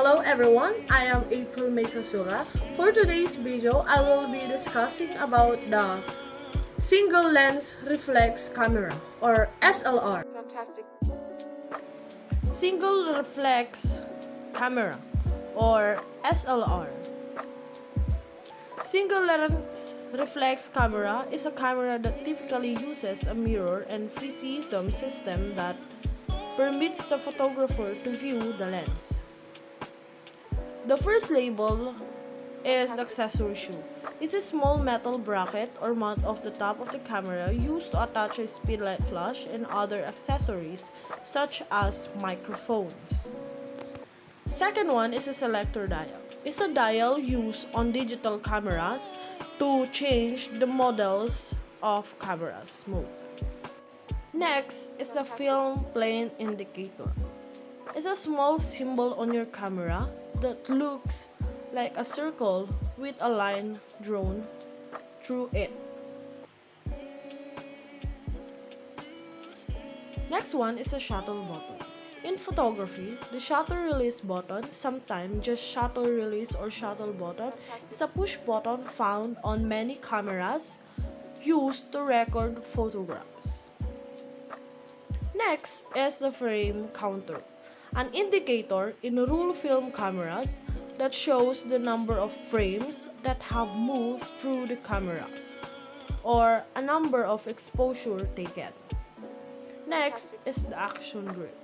Hello everyone, I am April May Casuga. For today's video, I will be discussing about the single lens reflex camera or SLR. Fantastic. Single reflex camera or SLR. Single lens reflex camera is a camera that typically uses a mirror and prism system that permits the photographer to view the lens. The first label is the accessory shoe. It's a small metal bracket or mount off the top of the camera used to attach a speedlight flash and other accessories such as microphones. Second one is a selector dial. It's a dial used on digital cameras to change the models of cameras mode. Next is a film plane indicator. It's a small symbol on your camera that looks like a circle with a line drawn through it. Next one is a shutter button. In photography, the shutter release button, sometimes just shutter release or shuttle button, is a push button found on many cameras used to record photographs. Next is the frame counter, an indicator in rule film cameras that shows the number of frames that have moved through the cameras or a number of exposure taken. Next is the action grip,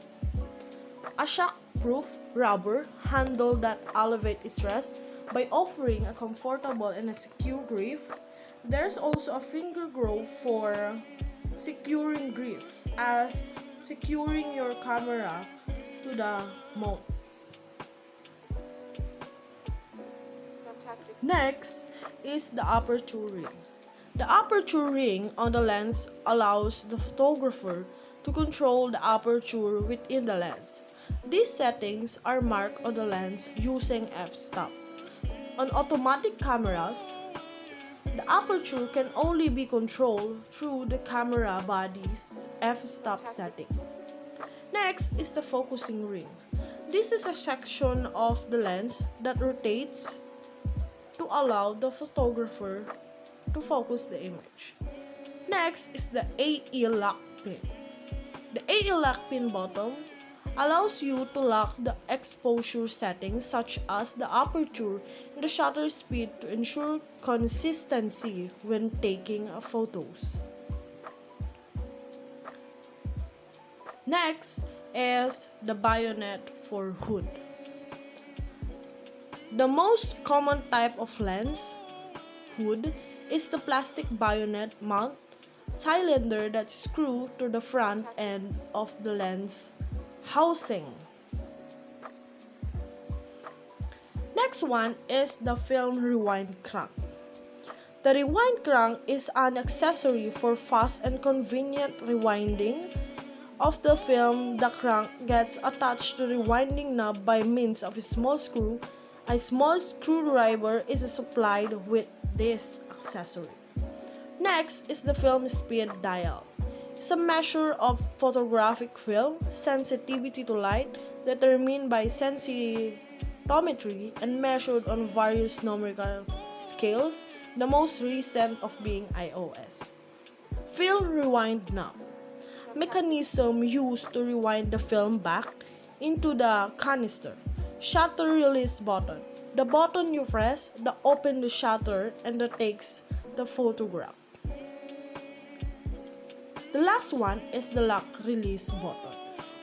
a shock-proof rubber handle that elevates stress by offering a comfortable and a secure grip. There's also a finger groove for securing grip, as securing your camera to the mount. Fantastic. Next is the aperture ring. The aperture ring on the lens allows the photographer to control the aperture within the lens. These settings are marked on the lens using f-stop. On automatic cameras, the aperture can only be controlled through the camera body's f-stop setting. Next is the focusing ring. This is a section of the lens that rotates to allow the photographer to focus the image. Next is the AE lock pin. The AE lock pin button allows you to lock the exposure settings such as the aperture and the shutter speed to ensure consistency when taking photos. Next is the bayonet for hood. The most common type of lens hood is the plastic bayonet mount cylinder that's screwed to the front end of the lens housing. Next one is the film rewind crank. The rewind crank is an accessory for fast and convenient rewinding of the film. The crank gets attached to the rewinding knob by means of a small screw. A small screwdriver is supplied with this accessory. Next is the film speed dial. It's a measure of photographic film sensitivity to light determined by sensitometry and measured on various numerical scales, the most recent of being iOS. Film rewind knob, mechanism used to rewind the film back into the canister. Shutter release button, the button you press that opens the shutter and that takes the photograph. The last one is the lock release button.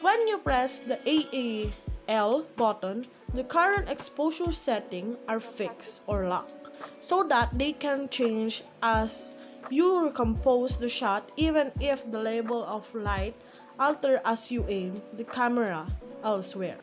When you press the AAL button, the current exposure settings are fixed or locked so that they can change as you recompose the shot, even if the level of light alters as you aim the camera elsewhere.